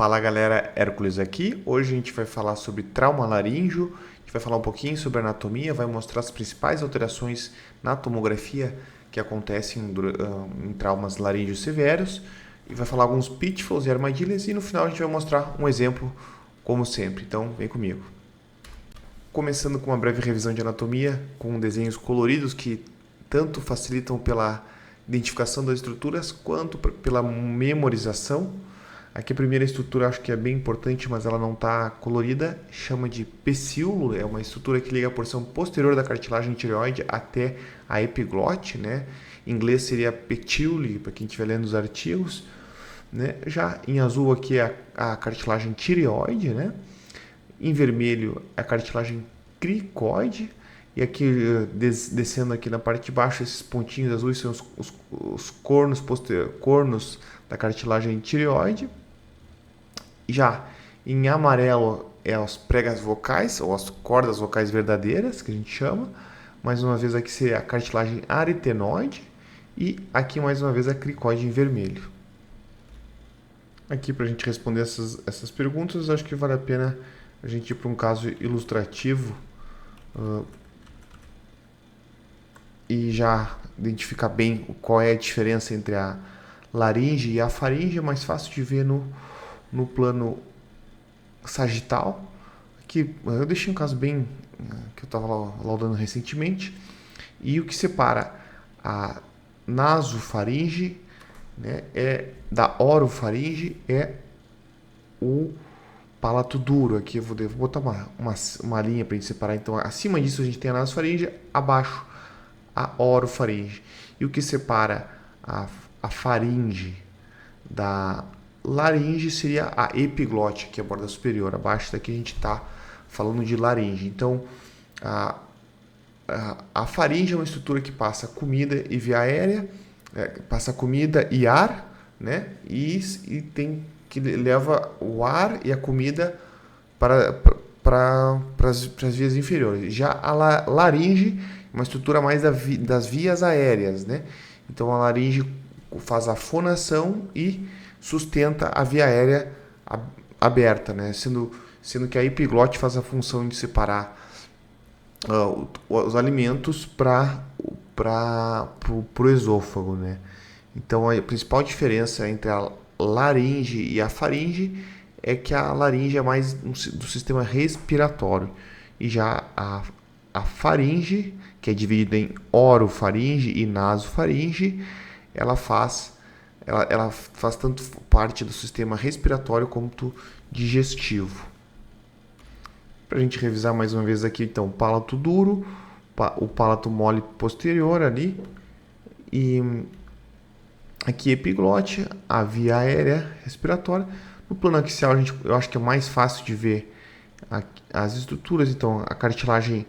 Fala galera, Hércules aqui. Hoje a gente vai falar sobre trauma laríngeo, a gente vai falar um pouquinho sobre anatomia, vai mostrar as principais alterações na tomografia que acontecem em traumas laríngeos severos e vai falar alguns pitfalls e armadilhas e no final a gente vai mostrar um exemplo como sempre. Então vem comigo. Começando com uma breve revisão de anatomia, com desenhos coloridos que tanto facilitam pela identificação das estruturas quanto pela memorização. Aqui a primeira estrutura acho que é bem importante, mas ela não está colorida, chama de pecíolo, é uma estrutura que liga a porção posterior da cartilagem tireoide até a epiglote, né? Em inglês seria patchouli, para quem estiver lendo os artigos, né? Já em azul aqui é a cartilagem tireoide, né? Em vermelho a cartilagem cricoide, e aqui descendo aqui na parte de baixo, esses pontinhos azuis são os cornos da cartilagem tireoide. Já em amarelo é as pregas vocais, ou as cordas vocais verdadeiras, que a gente chama. Mais uma vez aqui seria a cartilagem aritenoide. E aqui mais uma vez a cricoide em vermelho. Aqui para a gente responder essas perguntas, acho que vale a pena a gente ir para um caso ilustrativo e já identificar bem qual é a diferença entre a laringe e a faringe. É mais fácil de ver no plano sagital. Aqui eu deixei um caso bem que eu estava laudando recentemente. E o que separa a nasofaringe, né, da orofaringe é o palato duro. Aqui eu vou botar uma linha para a gente separar. Então, acima disso a gente tem a nasofaringe, abaixo a orofaringe. E o que separa a faringe da laringe seria a epiglote, que é a borda superior. Abaixo daqui a gente está falando de laringe. Então, a faringe é uma estrutura que passa comida e via aérea, passa comida e ar, né? E tem que leva o ar e a comida para as vias inferiores. Já a laringe é uma estrutura mais das vias aéreas, né? Então a laringe faz a fonação e sustenta a via aérea aberta, né? Sendo que a epiglote faz a função de separar os alimentos para o esôfago, né? Então a principal diferença entre a laringe e a faringe é que a laringe é mais do sistema respiratório e já a faringe, que é dividida em orofaringe e nasofaringe, ela faz tanto parte do sistema respiratório quanto digestivo. Para a gente revisar mais uma vez aqui, então, palato duro, o palato mole posterior ali, e aqui epiglote, a via aérea respiratória. No plano axial, eu acho que é mais fácil de ver as estruturas. Então, a cartilagem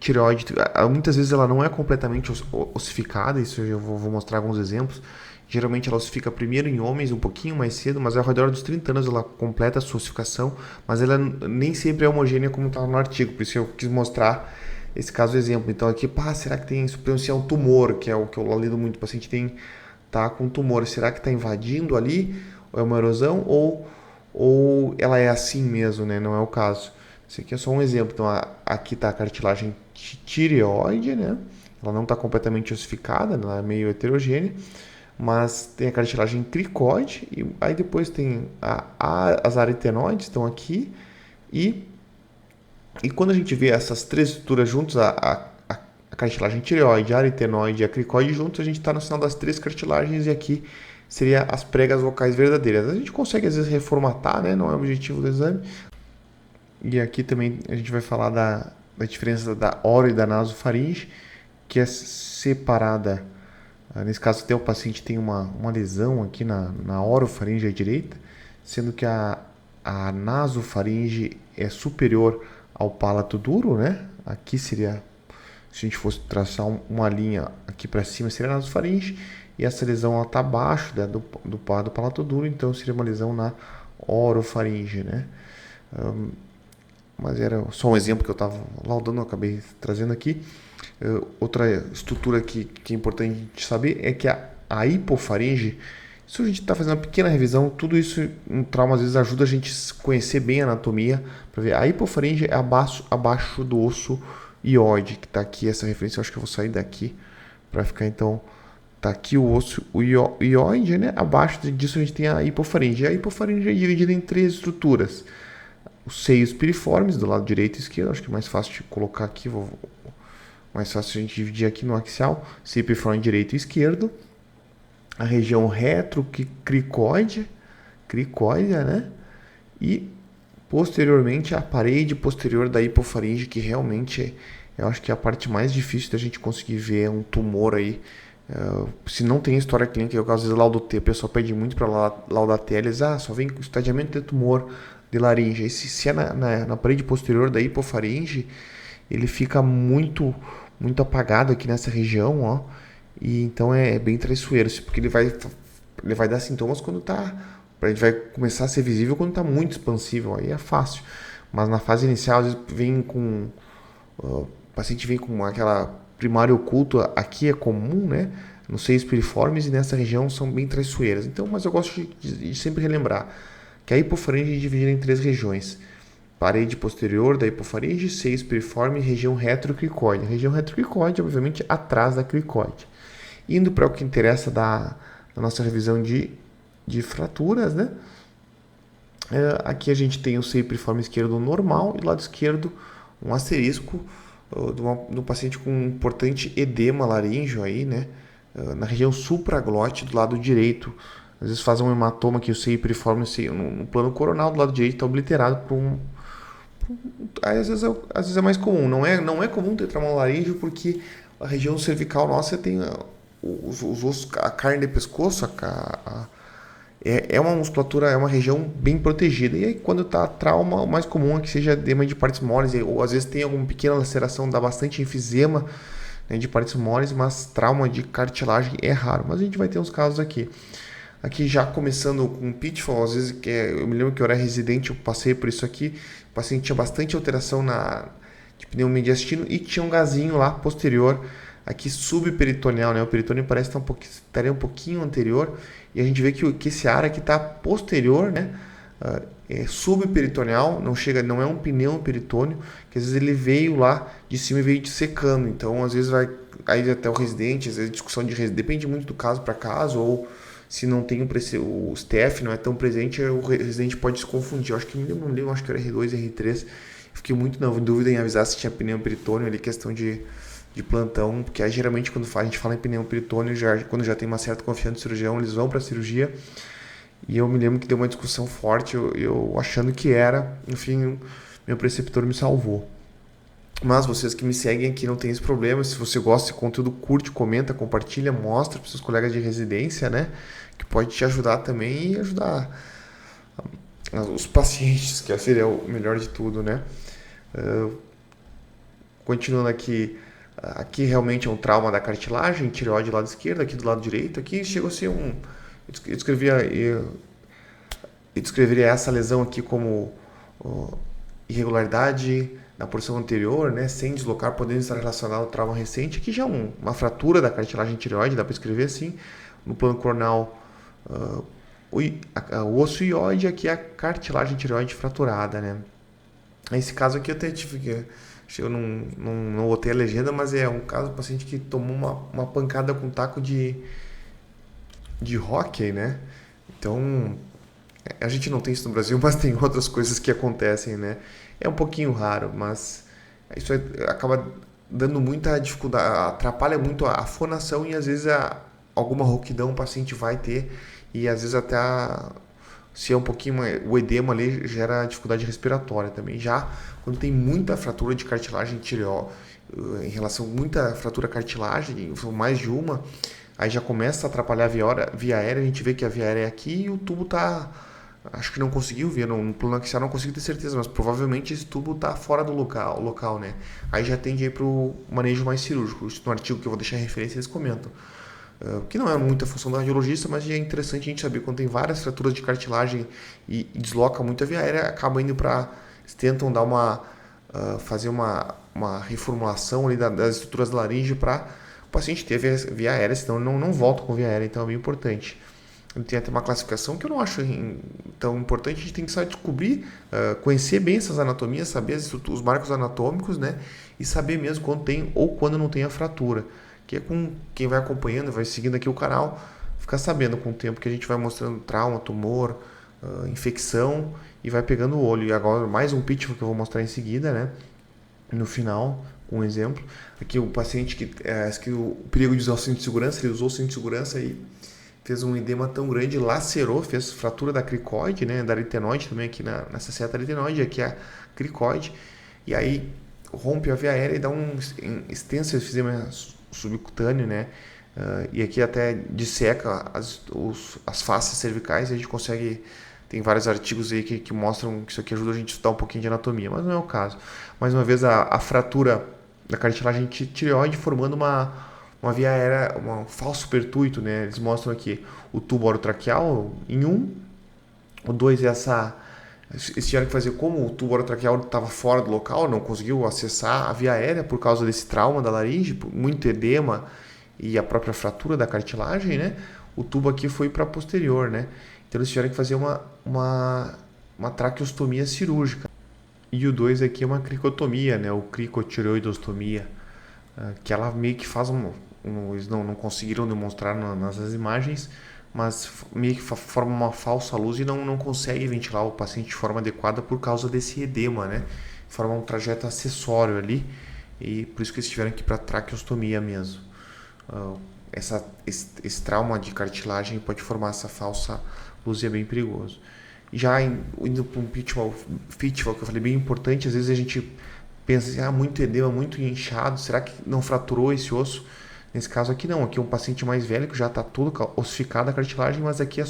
tireoide, muitas vezes ela não é completamente ossificada, isso eu vou mostrar alguns exemplos. Geralmente ela ossifica primeiro em homens um pouquinho mais cedo, mas ao redor dos 30 anos ela completa a sua ossificação, mas ela nem sempre é homogênea como está no artigo, por isso eu quis mostrar esse caso exemplo. Então aqui, será que tem potencial um tumor, que é o que eu lido muito, o paciente tá com tumor, será que está invadindo ali, ou é uma erosão, ou ela é assim mesmo, né? Não é o caso. Esse aqui é só um exemplo. Então aqui está a cartilagem tireoide, né? Ela não está completamente ossificada, ela é meio heterogênea, mas tem a cartilagem cricoide, e aí depois tem as aritenoides, estão aqui, e quando a gente vê essas três estruturas juntas, a cartilagem tireoide, a aritenoide e a cricoide juntos, a gente está no sinal das três cartilagens, e aqui seria as pregas vocais verdadeiras. A gente consegue às vezes reformatar, né? Não é o objetivo do exame. E aqui também a gente vai falar da diferença da oro e da nasofaringe, que é separada. Nesse caso, até o paciente tem uma lesão aqui na orofaringe à direita, sendo que a nasofaringe é superior ao palato duro, né? Aqui seria, se a gente fosse traçar uma linha aqui para cima, seria a nasofaringe, e essa lesão está abaixo, né, do palato duro, então seria uma lesão na orofaringe, né? Mas era só um exemplo que eu estava laudando, eu acabei trazendo aqui. Outra estrutura que é importante a gente saber é que a hipofaringe, Isso a gente está fazendo uma pequena revisão, tudo isso no trauma às vezes ajuda a gente a conhecer bem a anatomia, para ver. A hipofaringe é abaixo do osso ióide, que está aqui, essa referência, eu acho que eu vou sair daqui, para ficar então, tá aqui o osso o ióide, né? Abaixo disso a gente tem a hipofaringe. A hipofaringe é dividida em 3 estruturas. Os seios piriformes, do lado direito e esquerdo, acho que é mais fácil de colocar aqui, mais fácil a gente dividir aqui no axial, seio piriforme direito e esquerdo. A região retrocricoide, né? E posteriormente a parede posterior da hipofaringe, que realmente eu acho que é a parte mais difícil da gente conseguir ver um tumor aí. Se não tem história clínica, eu às vezes laudo T, o pessoal pede muito para laudar T, eles só vem com estadiamento de tumor de laringe. E se é na parede posterior da hipofaringe, ele fica muito apagado aqui nessa região, ó. E então é bem traiçoeiro, porque ele vai dar sintomas quando tá. A gente vai começar a ser visível quando tá muito expansível, aí é fácil. Mas na fase inicial, às vezes vem com. O paciente vem com aquela primária oculto, aqui é comum, né? Nos seios piriformes e nessa região são bem traiçoeiras. Então, mas eu gosto de sempre relembrar que a hipofaringe é dividida em 3 regiões. Parede posterior da hipofaringe, seios piriforme e região retrocricoide. A região retrocricoide, obviamente, atrás da cricoide. Indo para o que interessa da nossa revisão de fraturas, né? Aqui a gente tem o seio piriforme esquerdo normal e do lado esquerdo um asterisco do paciente com um importante edema laríngeo aí, né? Na região supraglote do lado direito. Às vezes faz um hematoma que o seio piriforme no plano coronal do lado direito está obliterado por um. Aí, às vezes é mais comum. Não é comum ter trauma laríngeo porque a região cervical nossa tem os ossos, a carne de pescoço, é uma musculatura, é uma região bem protegida. E aí, quando tá trauma, o mais comum é que seja edema de partes moles, ou às vezes tem alguma pequena laceração, dá bastante enfisema, né, de partes moles, mas trauma de cartilagem é raro. Mas a gente vai ter uns casos aqui. Aqui já começando com pitfall, às vezes, eu me lembro que eu era residente, eu passei por isso aqui, o paciente tinha bastante alteração de pneumo mediastino e tinha um gazinho lá posterior, aqui subperitoneal, né? O peritônio parece estaria um pouquinho anterior, e a gente vê que esse ar aqui está posterior, né? É subperitoneal, não é um pneu peritônio, que às vezes ele veio lá de cima e veio dissecando. Então, às vezes vai aí até o residente, às vezes discussão de residente, depende muito do caso para caso, ou se não tem o staff não é tão presente, o residente pode se confundir. Eu acho que não lembro, acho que era R2, R3. Fiquei muito na dúvida em avisar se tinha pneu peritônio ali, questão de plantão, porque aí geralmente quando a gente fala em pneu peritônio, quando já tem uma certa confiança do cirurgião, eles vão para a cirurgia. E eu me lembro que deu uma discussão forte, eu achando que era, enfim, meu preceptor me salvou. Mas vocês que me seguem aqui não tem esse problema. Se você gosta desse conteúdo, curte, comenta, compartilha, mostra para seus colegas de residência, né? Que pode te ajudar também e ajudar os pacientes, que seria o melhor de tudo, né? Continuando aqui realmente é um trauma da cartilagem, tireoide do lado esquerdo, aqui do lado direito. Aqui chegou a ser eu descreveria essa lesão aqui como irregularidade na porção anterior, né, sem deslocar, podendo estar relacionado ao trauma recente. Aqui já é uma fratura da cartilagem tireoide, dá para escrever assim. No plano coronal, o osso ióide, aqui é a cartilagem tireoide fraturada, né. Nesse caso aqui eu até tive que... Eu não botei a legenda, mas é um caso do paciente que tomou uma pancada com taco de hóquei, né? Então, a gente não tem isso no Brasil, mas tem outras coisas que acontecem, né? É um pouquinho raro, mas isso acaba dando muita dificuldade, atrapalha muito a fonação e às vezes alguma rouquidão o paciente vai ter e às vezes até se é um pouquinho o edema ali gera dificuldade respiratória também. Já quando tem muita fratura de cartilagem tireoide, em relação a muita fratura cartilagem, mais de uma, aí já começa a atrapalhar a via aérea, a gente vê que a via aérea é aqui e o tubo tá, acho que não conseguiu ver, no plano axial não consigo ter certeza, mas provavelmente esse tubo tá fora do local, né? Aí já tende aí pro manejo mais cirúrgico. Isso no artigo que eu vou deixar em referência eles comentam. Que não é muita função do radiologista, mas é interessante a gente saber quando tem várias fraturas de cartilagem e desloca muito a via aérea, acaba indo para... tentam dar fazer uma reformulação ali das estruturas da laringe para o paciente ter via aérea, senão ele não volta com via aérea, então é bem importante. ele tem até uma classificação que eu não acho tão importante. A gente tem que só descobrir, conhecer bem essas anatomias, saber os marcos anatômicos, né? E saber mesmo quando tem ou quando não tem a fratura. Que é com quem vai acompanhando, vai seguindo aqui o canal, ficar sabendo com o tempo que a gente vai mostrando trauma, tumor, infecção e vai pegando o olho. E agora mais um pitfall que eu vou mostrar em seguida, né? No final, um exemplo. Aqui o paciente que o perigo de usar o cinto de segurança, ele usou o cinto de segurança e fez um edema tão grande, lacerou, fez fratura da cricoide, né, da aritenoide também aqui nessa seta aritenoide, aqui a cricoide, e aí rompe a via aérea e dá um extenso efizema subcutâneo, né, e aqui até disseca as faces cervicais e a gente consegue, tem vários artigos aí que mostram que isso aqui ajuda a gente a estudar um pouquinho de anatomia, mas não é o caso. Mais uma vez a fratura da cartilagem tireoide formando uma via aérea, um falso pertuito, né? Eles mostram aqui o tubo orotraqueal em 1, o 2 é eles tiveram que fazer como o tubo orotraqueal estava fora do local, não conseguiu acessar a via aérea por causa desse trauma da laringe, muito edema e a própria fratura da cartilagem, né? O tubo aqui foi para posterior, né? Então eles tiveram que fazer uma traqueostomia cirúrgica. E o 2 aqui é uma cricotomia, né? O cricotireoidostomia, que ela meio que faz eles não conseguiram demonstrar nas imagens, mas meio que forma uma falsa luz e não consegue ventilar o paciente de forma adequada por causa desse edema, né? Forma um trajeto acessório ali e por isso que eles tiveram que ir para traqueostomia mesmo. Esse trauma de cartilagem pode formar essa falsa luz e é bem perigoso. Já indo para um pitfall que eu falei bem importante, às vezes a gente pensa assim, muito edema, muito inchado, será que não fraturou esse osso? Nesse caso aqui não, aqui é um paciente mais velho que já está todo ossificado a cartilagem, mas aqui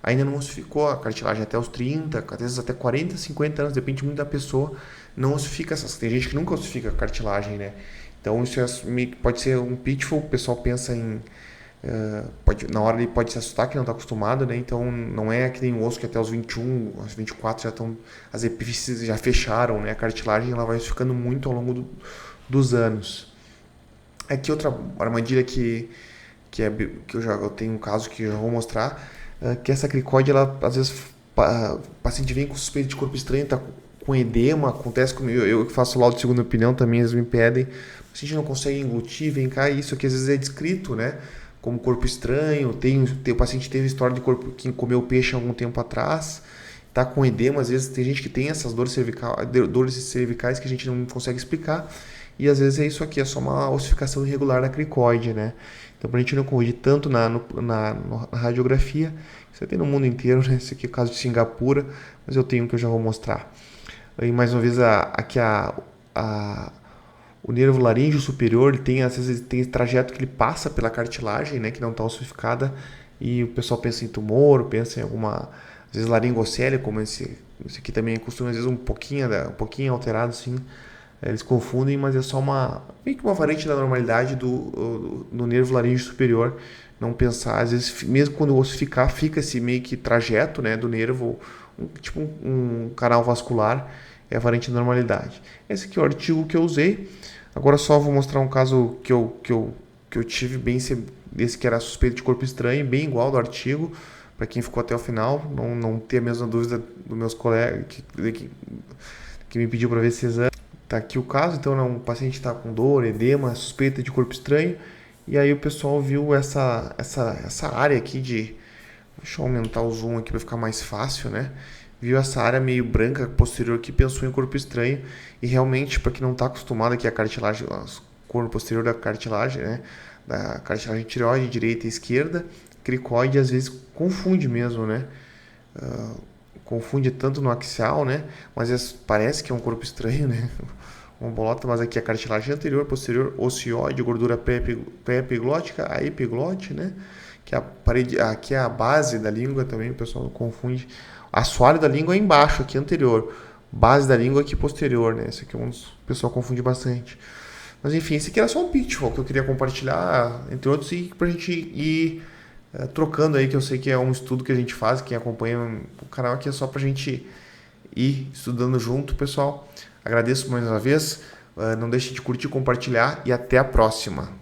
ainda não ossificou a cartilagem até os 30, às vezes até 40, 50 anos, depende muito da pessoa, não ossifica tem gente que nunca ossifica a cartilagem, né? Então isso pode ser um pitfall, o pessoal pensa em na hora ele pode se assustar que não está acostumado, né? Então não é que nem o osso que até os 21, os 24 já estão, as epífises já fecharam, né? A cartilagem ela vai ficando muito ao longo dos anos. Aqui outra armadilha que eu tenho um caso que eu vou mostrar, que essa cricoide, ela às vezes o paciente vem com suspeita de corpo estranho, está com edema, acontece comigo, eu que faço laudo de segunda opinião também, eles me pedem, o paciente não consegue englutir, vem cá, isso aqui às vezes é descrito, né? Como corpo estranho, o paciente teve história de corpo que comeu peixe há algum tempo atrás, tá com edema, às vezes tem gente que tem essas dores cervicais que a gente não consegue explicar, e às vezes é isso aqui, é só uma ossificação irregular da cricoide, né? Então, para a gente não corrigir tanto na radiografia, isso tem no mundo inteiro, né? Esse aqui é o caso de Singapura, mas eu tenho um que eu já vou mostrar. Aí, mais uma vez, o nervo laríngeo superior, às vezes tem esse trajeto que ele passa pela cartilagem, né, que não está ossificada, e o pessoal pensa em tumor, pensa em às vezes laringocele, como esse aqui também costuma, às vezes um pouquinho alterado, assim, eles confundem, mas é só meio que uma variante da normalidade do nervo laríngeo superior, não pensar, às vezes, mesmo quando ossificar, fica esse meio que trajeto, né, do nervo, tipo um canal vascular, é a variante da normalidade. Esse aqui é o artigo que eu usei. Agora só vou mostrar um caso que eu tive desse que era suspeito de corpo estranho, bem igual do artigo, para quem ficou até o final, não ter a mesma dúvida dos meus colegas que me pediu para ver esse exame. Tá aqui o caso, então o paciente está com dor, edema, suspeita de corpo estranho, e aí o pessoal viu essa área aqui deixa eu aumentar o zoom aqui para ficar mais fácil, né? Viu essa área meio branca posterior que pensou em corpo estranho, e realmente, para quem não está acostumado aqui a cartilagem, o corpo posterior da cartilagem, né, da cartilagem tireoide direita e esquerda, cricoide às vezes confunde mesmo, né, confunde tanto no axial, né, mas parece que é um corpo estranho, né, uma bolota, mas aqui a cartilagem anterior, posterior, ocioide, gordura pré-epiglótica, a epiglote, né, que a parede, aqui é a base da língua também, o pessoal confunde. Assoalho da língua é embaixo, aqui anterior. Base da língua aqui posterior, né? Esse aqui o pessoal confunde bastante. Mas enfim, esse aqui era só um pitfall que eu queria compartilhar, entre outros, e pra gente ir trocando aí, que eu sei que é um estudo que a gente faz, quem acompanha o canal aqui é só pra gente ir estudando junto, pessoal. Agradeço mais uma vez, não deixe de curtir, compartilhar e até a próxima.